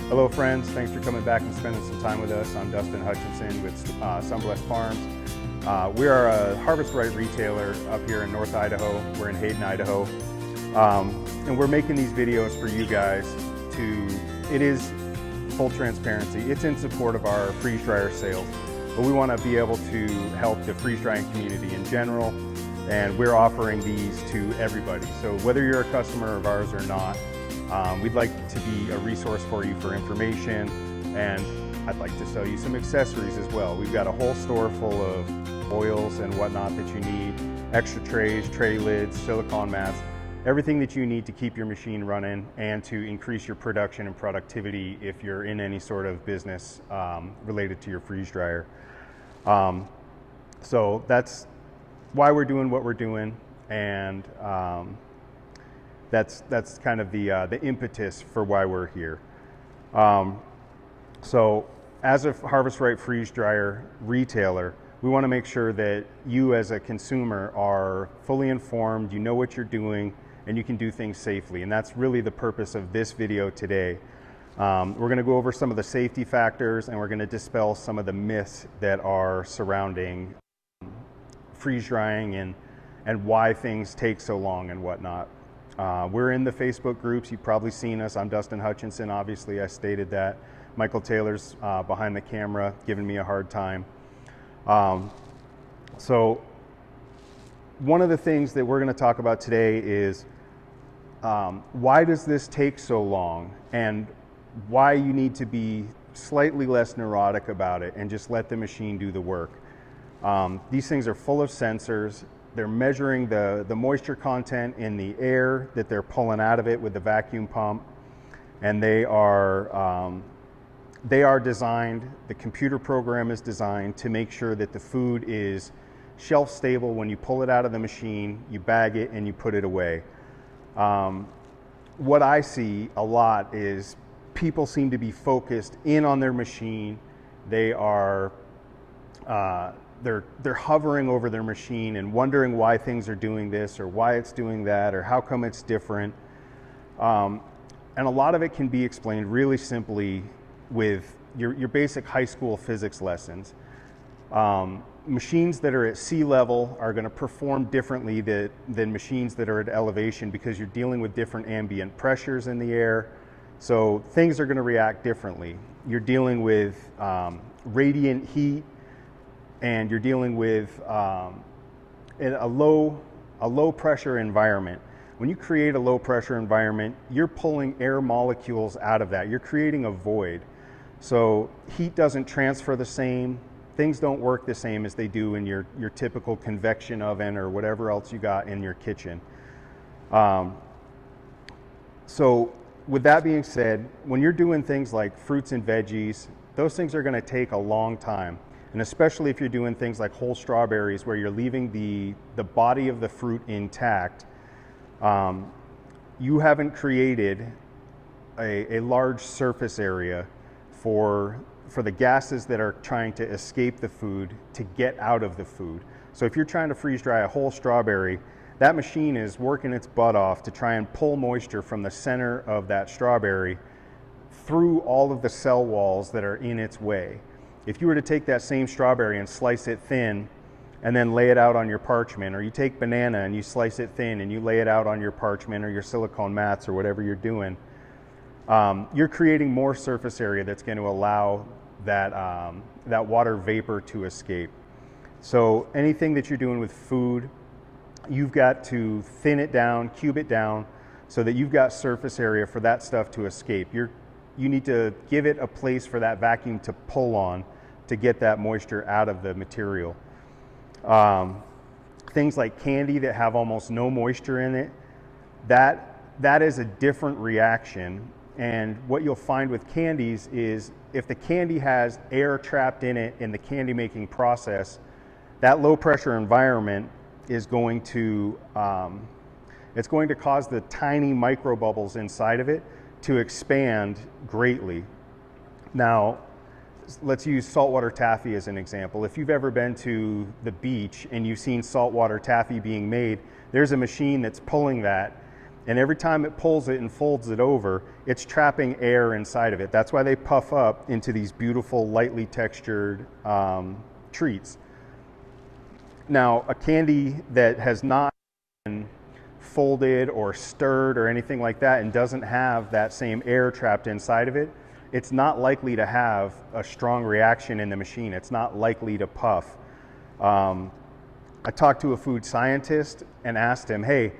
Hello friends, thanks for coming back and spending some time with us. I'm Dustin Hutchinson with Sunblessed Farms. We are a Harvest Right retailer up here in North Idaho. We're in Hayden, Idaho. And we're making these videos for you guys it is full transparency. It's in support of our freeze dryer sales, but we want to be able to help the freeze drying community in general, and we're offering these to everybody. So whether you're a customer of ours or not, we'd like to be a resource for you for information, and I'd like to sell you some accessories as well. We've got a whole store full of oils and whatnot that you need, extra trays, tray lids, silicone mats, everything that you need to keep your machine running and to increase your production and productivity if you're in any sort of business related to your freeze dryer. So that's why we're doing what we're doing, and that's kind of the impetus for why we're here. So as a Harvest Right freeze dryer retailer, we want to make sure that you as a consumer are fully informed, you know what you're doing, and you can do things safely. And that's really the purpose of this video today. We're going to go over some of the safety factors, and we're going to dispel some of the myths that are surrounding freeze drying and why things take so long and whatnot. We're in the Facebook groups. You've probably seen us. I'm Dustin Hutchinson. Obviously, I stated that. Michael Taylor's behind the camera giving me a hard time. So one of the things that we're going to talk about today is why does this take so long, and why you need to be slightly less neurotic about it and just let the machine do the work. These things are full of sensors. They're measuring the moisture content in the air that they're pulling out of it with the vacuum pump, and they are designed, the computer program is designed to make sure that the food is shelf stable when you pull it out of the machine, you bag it, and you put it away. What I see a lot is people seem to be focused in on their machine. They are they're hovering over their machine and wondering why things are doing this or why it's doing that or how come it's different. And a lot of it can be explained really simply with your basic high school physics lessons. Machines that are at sea level are going to perform differently than machines that are at elevation, because you're dealing with different ambient pressures in the air. So things are going to react differently. You're dealing with radiant heat, and you're dealing with in a low pressure environment. When you create a low pressure environment, you're pulling air molecules out of that. You're creating a void. So heat doesn't transfer the same. Things don't work the same as they do in your typical convection oven or whatever else you got in your kitchen. So with that being said, when you're doing things like fruits and veggies, those things are going to take a long time. And especially if you're doing things like whole strawberries, where you're leaving the body of the fruit intact, you haven't created a large surface area for the gases that are trying to escape the food to get out of the food. So if you're trying to freeze dry a whole strawberry, that machine is working its butt off to try and pull moisture from the center of that strawberry through all of the cell walls that are in its way. If you were to take that same strawberry and slice it thin and then lay it out on your parchment, or you take banana and you slice it thin and you lay it out on your parchment or your silicone mats or whatever you're doing, you're creating more surface area that's going to allow that water vapor to escape. So anything that you're doing with food, you've got to thin it down, cube it down, so that you've got surface area for that stuff to escape. You need to give it a place for that vacuum to pull on to get that moisture out of the material. Things like candy that have almost no moisture in it, that is a different reaction. And what you'll find with candies is if the candy has air trapped in it in the candy making process, that low pressure environment is going to it's going to cause the tiny micro bubbles inside of it to expand greatly. Now, let's use saltwater taffy as an example. If you've ever been to the beach and you've seen saltwater taffy being made, there's a machine that's pulling that, And every time it pulls it and folds it over, it's trapping air inside of it. That's why they puff up into these beautiful, lightly textured treats. Now, a candy that has not been folded or stirred or anything like that and doesn't have that same air trapped inside of it, it's not likely to have a strong reaction in the machine. It's not likely to puff. I talked to a food scientist and asked him, hey,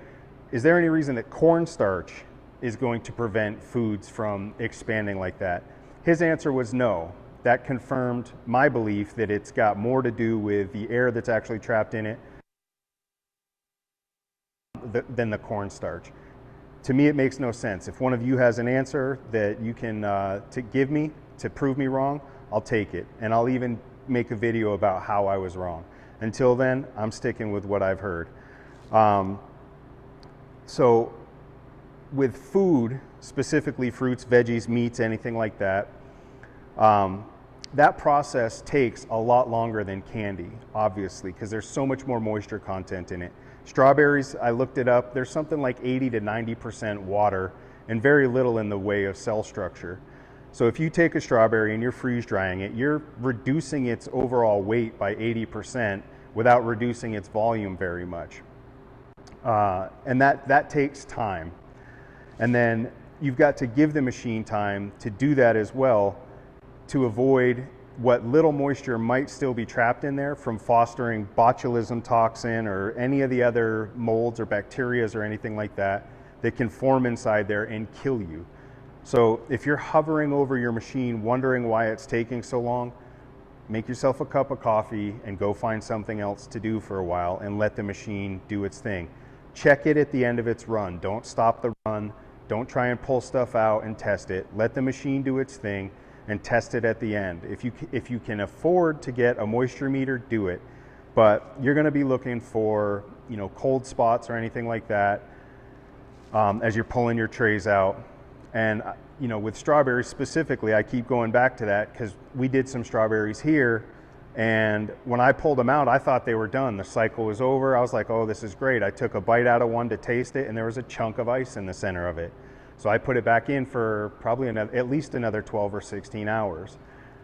is there any reason that cornstarch is going to prevent foods from expanding like that? His answer was no. That confirmed my belief that it's got more to do with the air that's actually trapped in it than the cornstarch. To me, it makes no sense. If one of you has an answer that you can to give me to prove me wrong, I'll take it. And I'll even make a video about how I was wrong. Until then, I'm sticking with what I've heard. So with food, specifically fruits, veggies, meats, anything like that, that process takes a lot longer than candy, obviously, because there's so much more moisture content in it. Strawberries, I looked it up, there's something like 80 to 90% water and very little in the way of cell structure. So if you take a strawberry and you're freeze drying it, you're reducing its overall weight by 80% without reducing its volume very much. And that takes time. And then you've got to give the machine time to do that as well, to avoid what little moisture might still be trapped in there from fostering botulism toxin or any of the other molds or bacterias or anything like that that can form inside there and kill you. So if you're hovering over your machine wondering why it's taking so long, make yourself a cup of coffee and go find something else to do for a while and let the machine do its thing. Check it at the end of its run. Don't stop the run. Don't try and pull stuff out and test it. Let the machine do its thing and test it at the end. If you can afford to get a moisture meter, do it. But you're going to be looking for, cold spots or anything like that as you're pulling your trays out. And with strawberries specifically, I keep going back to that because we did some strawberries here, and when I pulled them out, I thought they were done. The cycle was over. I was like, oh, this is great. I took a bite out of one to taste it, and there was a chunk of ice in the center of it. So I put it back in for probably at least another 12 or 16 hours.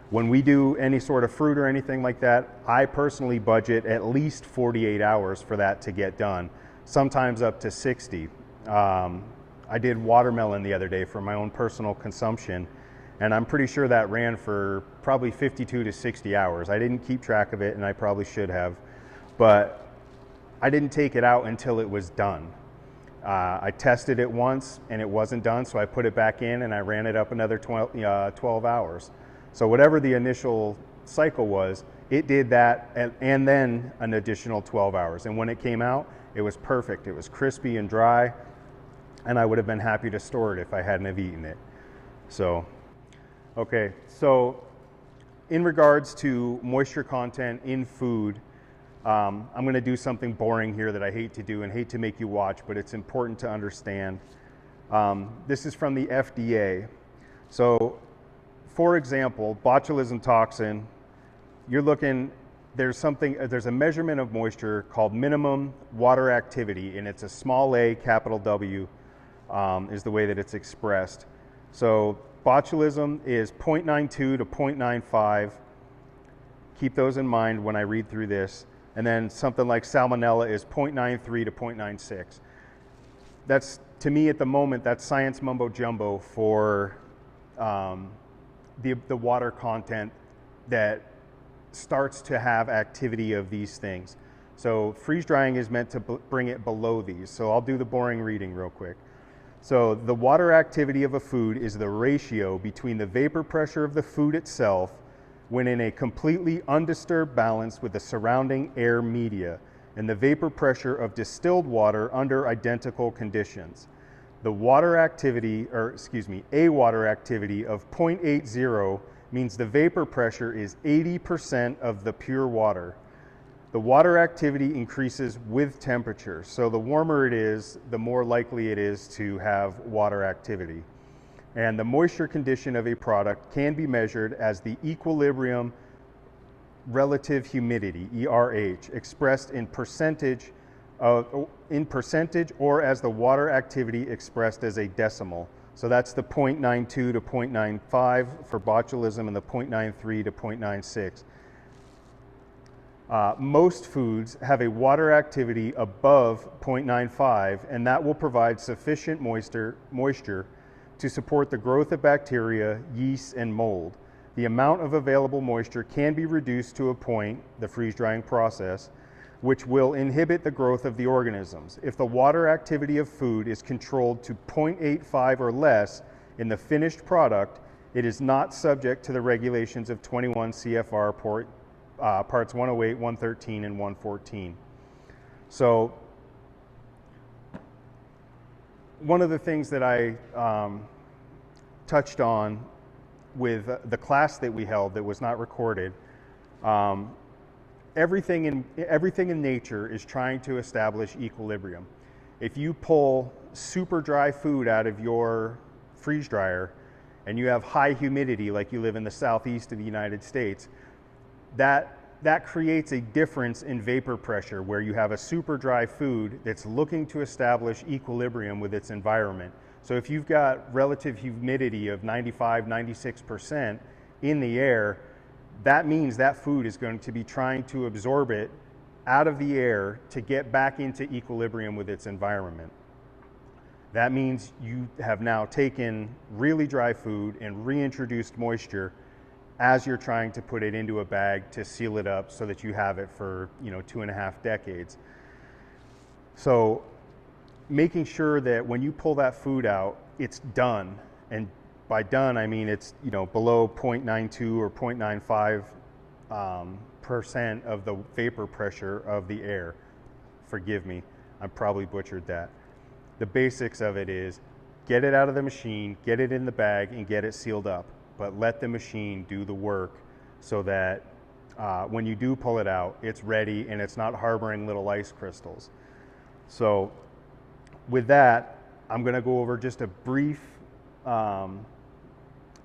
When we do any sort of fruit or anything like that, I personally budget at least 48 hours for that to get done, sometimes up to 60. I did watermelon the other day for my own personal consumption, and I'm pretty sure that ran for probably 52 to 60 hours. I didn't keep track of it, and I probably should have, but I didn't take it out until it was done. I tested it once and it wasn't done, so I put it back in and I ran it up another 12 hours. So whatever the initial cycle was, it did that and then an additional 12 hours. And when it came out, it was perfect. It was crispy and dry, and I would have been happy to store it if I hadn't have eaten it. So, okay, so in regards to moisture content in food, I'm going to do something boring here that I hate to do and hate to make you watch, but it's important to understand. This is from the FDA. So, for example, botulism toxin, there's a measurement of moisture called minimum water activity, and it's a small a, capital W, is the way that it's expressed. So botulism is 0.92 to 0.95. Keep those in mind when I read through this. And then something like salmonella is 0.93 to 0.96. That's, to me at the moment, that's science mumbo jumbo for the water content that starts to have activity of these things. So freeze drying is meant to bring it below these. So I'll do the boring reading real quick. So the water activity of a food is the ratio between the vapor pressure of the food itself when in a completely undisturbed balance with the surrounding air media and the vapor pressure of distilled water under identical conditions. A water activity of 0.80 means the vapor pressure is 80% of the pure water. The water activity increases with temperature. So the warmer it is, the more likely it is to have water activity. And the moisture condition of a product can be measured as the equilibrium relative humidity, ERH, expressed in percentage in percentage or as the water activity expressed as a decimal. So that's the 0.92 to 0.95 for botulism and the 0.93 to 0.96. Most foods have a water activity above 0.95, and that will provide sufficient moisture to support the growth of bacteria, yeast, and mold. The amount of available moisture can be reduced to a point, the freeze-drying process, which will inhibit the growth of the organisms. If the water activity of food is controlled to 0.85 or less in the finished product, it is not subject to the regulations of 21 CFR parts 108, 113, and 114. So one of the things that I touched on with the class that we held that was not recorded, everything in nature is trying to establish equilibrium. If you pull super dry food out of your freeze dryer and you have high humidity, like you live in the southeast of the United States, that creates a difference in vapor pressure where you have a super dry food that's looking to establish equilibrium with its environment. So if you've got relative humidity of 95, 96% in the air, that means that food is going to be trying to absorb it out of the air to get back into equilibrium with its environment. That means you have now taken really dry food and reintroduced moisture as you're trying to put it into a bag to seal it up so that you have it for 2.5 decades. So making sure that when you pull that food out, it's done. And by done, I mean it's below 0.92 or 0.95 percent of the vapor pressure of the air. Forgive me, I probably butchered that. The basics of it is get it out of the machine, get it in the bag, and get it sealed up. But let the machine do the work so that when you do pull it out, it's ready and it's not harboring little ice crystals. So with that, I'm going to go over just a brief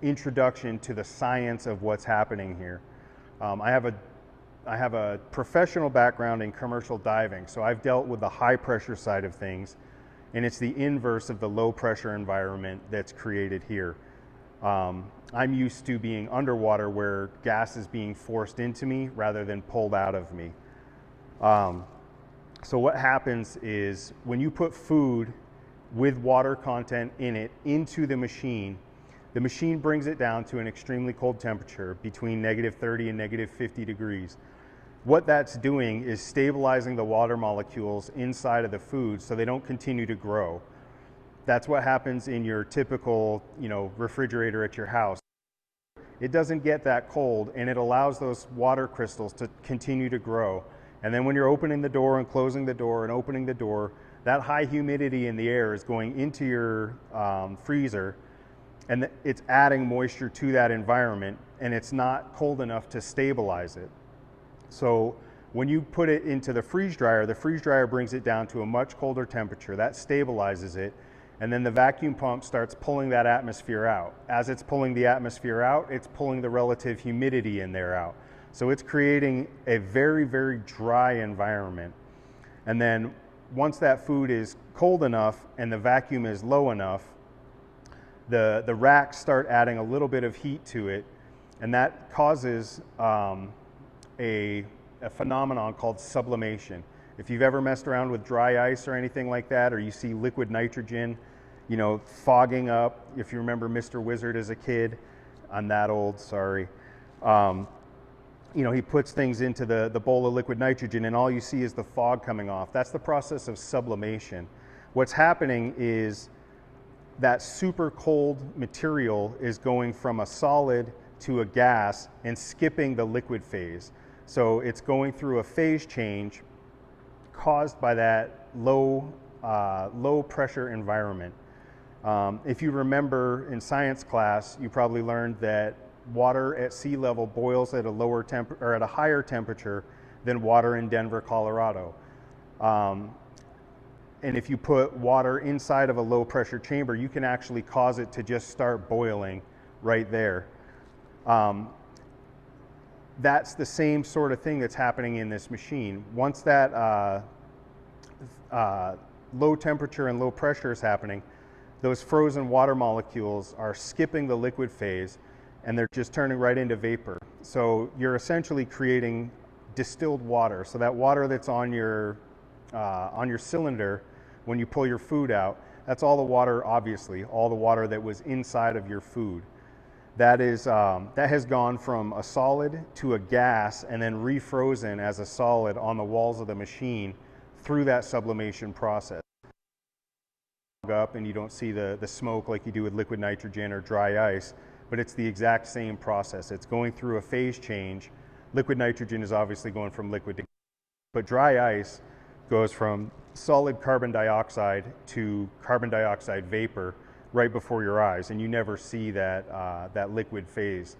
introduction to the science of what's happening here. I have a professional background in commercial diving, so I've dealt with the high pressure side of things, and it's the inverse of the low pressure environment that's created here. I'm used to being underwater where gas is being forced into me rather than pulled out of me. So what happens is when you put food with water content in it into the machine brings it down to an extremely cold temperature between -30 and -50 degrees. What that's doing is stabilizing the water molecules inside of the food so they don't continue to grow. That's what happens in your typical, refrigerator at your house. It doesn't get that cold, and it allows those water crystals to continue to grow. And then when you're opening the door and closing the door and opening the door, that high humidity in the air is going into your freezer, and it's adding moisture to that environment, and it's not cold enough to stabilize it. So when you put it into the freeze dryer brings it down to a much colder temperature. That stabilizes it. And then the vacuum pump starts pulling that atmosphere out. As it's pulling the atmosphere out, it's pulling the relative humidity in there out. So it's creating a very, very dry environment. And then once that food is cold enough and the vacuum is low enough, the racks start adding a little bit of heat to it, and that causes a phenomenon called sublimation. If you've ever messed around with dry ice or anything like that, or you see liquid nitrogen, fogging up, if you remember Mr. Wizard as a kid, I'm that old, sorry. He puts things into the bowl of liquid nitrogen and all you see is the fog coming off. That's the process of sublimation. What's happening is that super cold material is going from a solid to a gas and skipping the liquid phase. So it's going through a phase change caused by that low pressure environment. If you remember in science class, you probably learned that water at sea level boils at a higher temperature than water in Denver, Colorado. And if you put water inside of a low pressure chamber, you can actually cause it to just start boiling right there. That's the same sort of thing that's happening in this machine. Once that low temperature and low pressure is happening, those frozen water molecules are skipping the liquid phase and they're just turning right into vapor. So you're essentially creating distilled water. So that water that's on your cylinder when you pull your food out, that's all the water, obviously, all the water that was inside of your food. That has gone from a solid to a gas and then refrozen as a solid on the walls of the machine through that sublimation process. Up and you don't see the smoke like you do with liquid nitrogen or dry ice, but it's the exact same process. It's going through a phase change. Liquid nitrogen is obviously going from liquid to gas, but dry ice goes from solid carbon dioxide to carbon dioxide vapor right before your eyes, and you never see that liquid phase.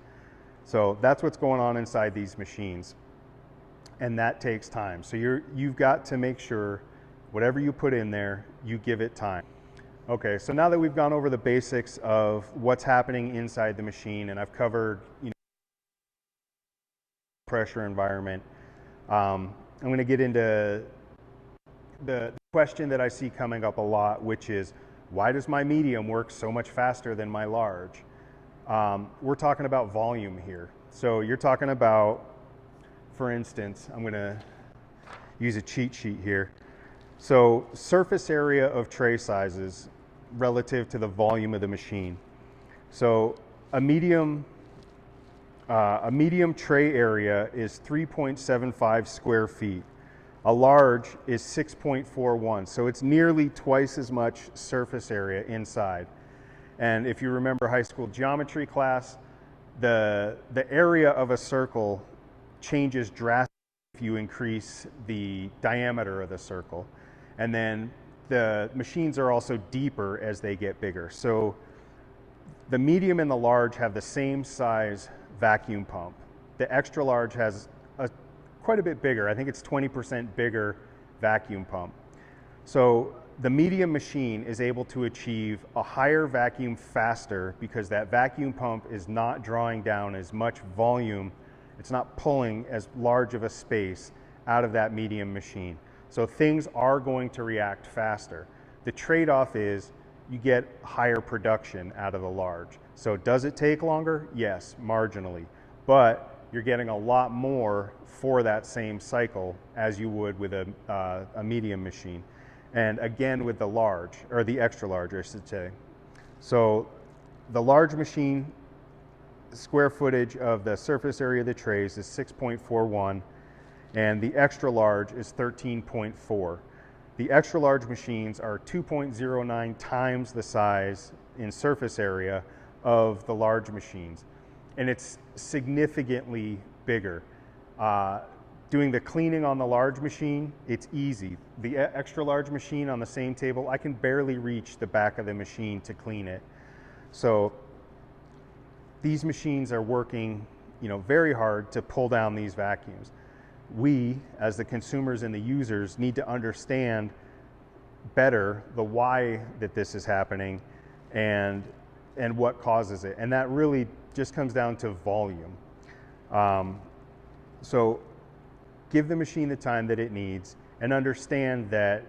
So that's what's going on inside these machines, and that takes time. So you've got to make sure whatever you put in there, you give it time. Okay, so now that we've gone over the basics of what's happening inside the machine, and I've covered, pressure environment, I'm going to get into the question that I see coming up a lot, which is, why does my medium work so much faster than my large? We're talking about volume here. So you're talking about, for instance, I'm going to use a cheat sheet here. So surface area of tray sizes relative to the volume of the machine. So a medium tray area is 3.75 square feet. A large is 6.41, so it's nearly twice as much surface area inside. And if you remember high school geometry class, the area of a circle changes drastically if you increase the diameter of the circle. And then the machines are also deeper as they get bigger. So the medium and the large have the same size vacuum pump. The extra large has quite a bit bigger. I think it's 20% bigger vacuum pump. So the medium machine is able to achieve a higher vacuum faster because that vacuum pump is not drawing down as much volume. It's not pulling as large of a space out of that medium machine. So things are going to react faster. The trade-off is you get higher production out of the large. So does it take longer? Yes, marginally. But you're getting a lot more for that same cycle as you would with a medium machine. And again with the large, or the extra large, I should say. So the large machine, square footage of the surface area of the trays is 6.41, and the extra large is 13.4. The extra large machines are 2.09 times the size in surface area of the large machines, and it's significantly bigger. Doing the cleaning on the large machine, it's easy. The extra large machine on the same table, I can barely reach the back of the machine to clean it. So these machines are working, very hard to pull down these vacuums. We, as the consumers and the users, need to understand better the why that this is happening and what causes it. And that really just comes down to volume. So give the machine the time that it needs and understand that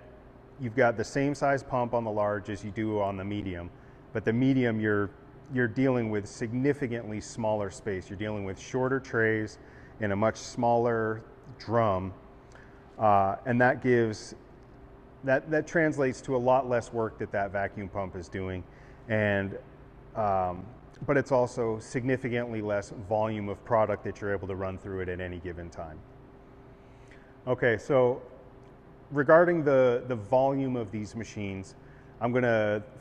you've got the same size pump on the large as you do on the medium, but the medium you're dealing with significantly smaller space. You're dealing with shorter trays in a much smaller drum, and that translates to a lot less work that vacuum pump is doing, and but it's also significantly less volume of product that you're able to run through it at any given time. Okay, so regarding the volume of these machines,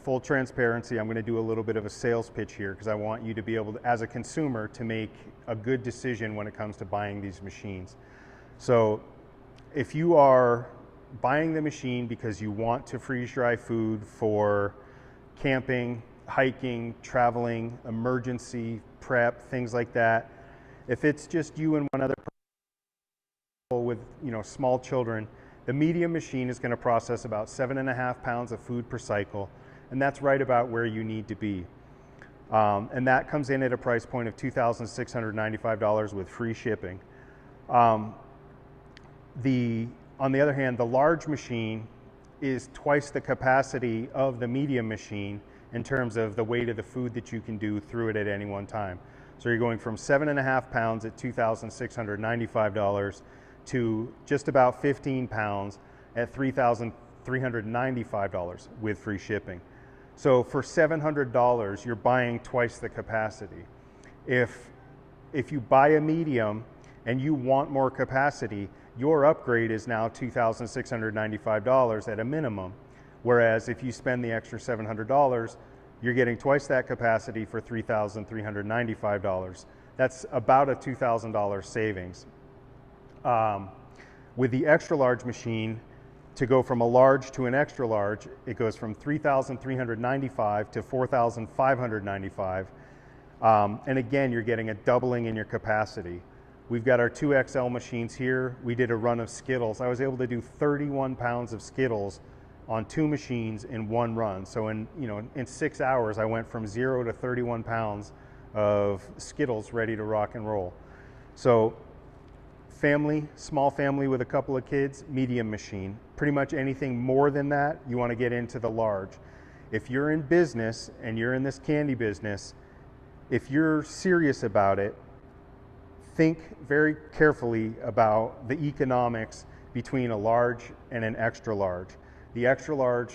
full transparency, I'm going to do a little bit of a sales pitch here because I want you to be able to, as a consumer, to make a good decision when it comes to buying these machines. So if you are buying the machine because you want to freeze dry food for camping, hiking, traveling, emergency prep, things like that, if it's just you and one other person with small children, the medium machine is going to process about 7.5 pounds of food per cycle, and that's right about where you need to be. And that comes in at a price point of $2,695 with free shipping. On the other hand, the large machine is twice the capacity of the medium machine in terms of the weight of the food that you can do through it at any one time. So you're going from 7.5 pounds at $2,695 to just about 15 pounds at $3,395 with free shipping. So for $700, you're buying twice the capacity. If you buy a medium and you want more capacity, your upgrade is now $2,695 at a minimum. Whereas if you spend the extra $700, you're getting twice that capacity for $3,395. That's about a $2,000 savings. With the extra large machine, to go from a large to an extra large, it goes from $3,395 to $4,595. And again, you're getting a doubling in your capacity. We've got our 2XL machines here. We did a run of Skittles. I was able to do 31 pounds of Skittles on 2 machines in one run. So in 6 hours, I went from 0 to 31 pounds of Skittles ready to rock and roll. So family, small family with a couple of kids, medium machine. Pretty much anything more than that, you want to get into the large. If you're in business and you're in this candy business, if you're serious about it, think very carefully about the economics between a large and an extra large. The extra large,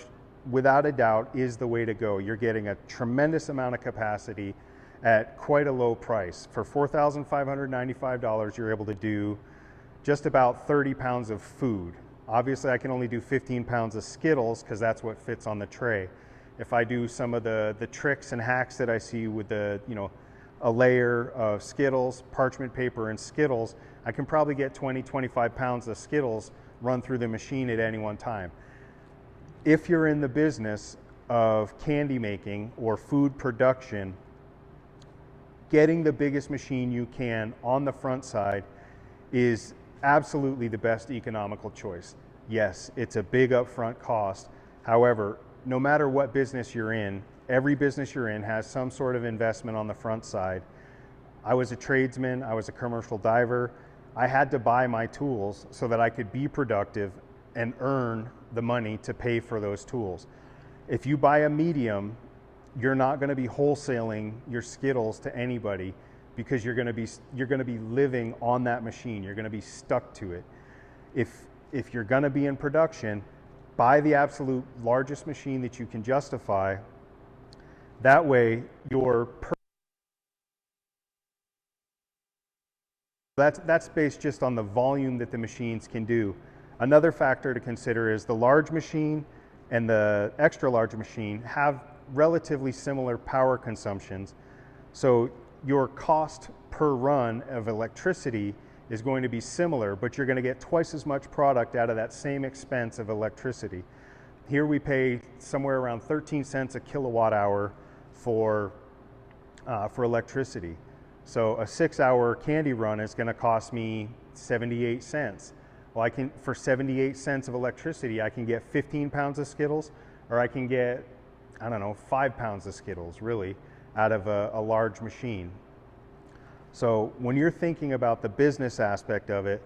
without a doubt, is the way to go. You're getting a tremendous amount of capacity at quite a low price. For $4,595, you're able to do just about 30 pounds of food. Obviously, I can only do 15 pounds of Skittles because that's what fits on the tray. If I do some of the tricks and hacks that I see with a layer of Skittles, parchment paper, and Skittles, I can probably get 20-25 pounds of Skittles run through the machine at any one time. If you're in the business of candy making or food production, getting the biggest machine you can on the front side is absolutely the best economical choice. Yes, it's a big upfront cost. However, no matter what business you're in, every business you're in has some sort of investment on the front side. I was a tradesman, I was a commercial diver. I had to buy my tools so that I could be productive and earn the money to pay for those tools. If you buy a medium, you're not going to be wholesaling your Skittles to anybody because you're going to be living on that machine. You're going to be stuck to it. If you're going to be in production, buy the absolute largest machine that you can justify. That way, that's based just on the volume that the machines can do. Another factor to consider is the large machine and the extra large machine have relatively similar power consumptions. So your cost per run of electricity is going to be similar, but you're going to get twice as much product out of that same expense of electricity. Here we pay somewhere around 13 cents a kilowatt hour for electricity. So a 6-hour candy run is going to cost me 78 cents. Well, for 78 cents of electricity, I can get 15 pounds of Skittles, or I can get, 5 pounds of Skittles, really, out of a large machine. So when you're thinking about the business aspect of it,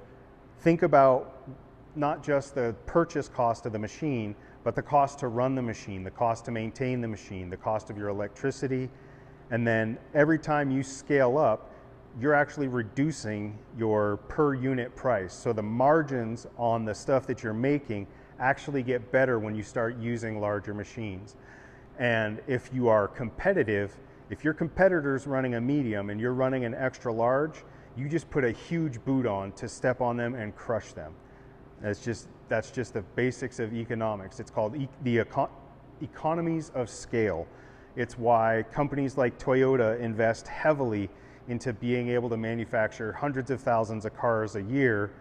think about not just the purchase cost of the machine, but the cost to run the machine, the cost to maintain the machine, the cost of your electricity. And then every time you scale up, you're actually reducing your per unit price. So the margins on the stuff that you're making actually get better when you start using larger machines. And if you are competitive, if your competitor's running a medium and you're running an extra large, you just put a huge boot on to step on them and crush them. That's just the basics of economics. It's called the economies of scale. It's why companies like Toyota invest heavily into being able to manufacture hundreds of thousands of cars a year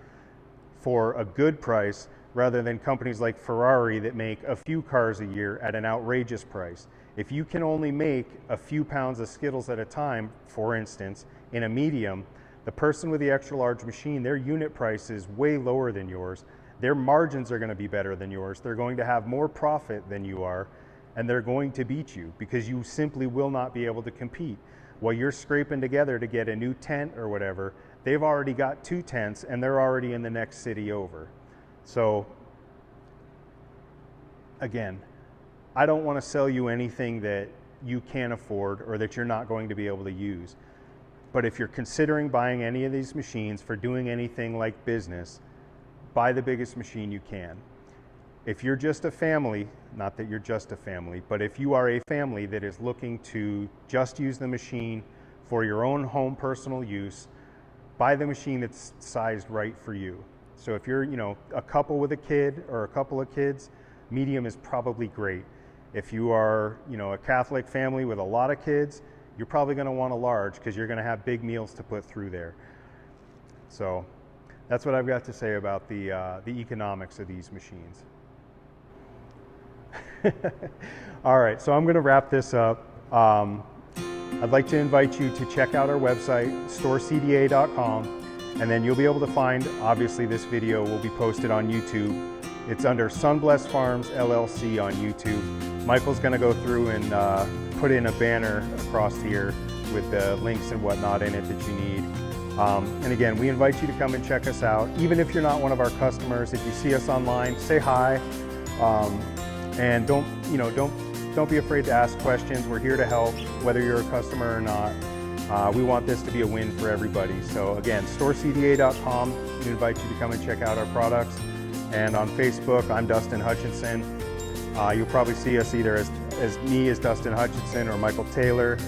for a good price, rather than companies like Ferrari that make a few cars a year at an outrageous price. If you can only make a few pounds of Skittles at a time, for instance, in a medium, the person with the extra large machine, their unit price is way lower than yours. Their margins are going to be better than yours. They're going to have more profit than you are, and they're going to beat you because you simply will not be able to compete. While you're scraping together to get a new tent or whatever, they've already got 2 tents and they're already in the next city over. So again, I don't want to sell you anything that you can't afford or that you're not going to be able to use. But if you're considering buying any of these machines for doing anything like business, buy the biggest machine you can. If you're just a family, not that you're just a family, but if you are a family that is looking to just use the machine for your own home personal use, buy the machine that's sized right for you. So if you're, a couple with a kid or a couple of kids, medium is probably great. If you are, a Catholic family with a lot of kids, you're probably going to want a large because you're going to have big meals to put through there. So that's what I've got to say about the economics of these machines. All right, so I'm going to wrap this up. I'd like to invite you to check out our website, storecda.com, and then you'll be able to find, obviously this video will be posted on YouTube. It's under Sunblessed Farms LLC on YouTube. Michael's going to go through and put in a banner across here with the links and whatnot in it that you need. And again, we invite you to come and check us out. Even if you're not one of our customers, if you see us online, say hi. And don't be afraid to ask questions. We're here to help, whether you're a customer or not. We want this to be a win for everybody. So again, storecda.com. We invite you to come and check out our products. And on Facebook, I'm Dustin Hutchinson. You'll probably see us either as me as Dustin Hutchinson or Michael Taylor,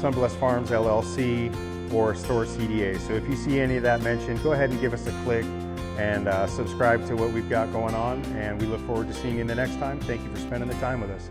Sunblessed Farms LLC, or Store CDA. So if you see any of that mentioned, go ahead and give us a click and subscribe to what we've got going on. And we look forward to seeing you the next time. Thank you for spending the time with us.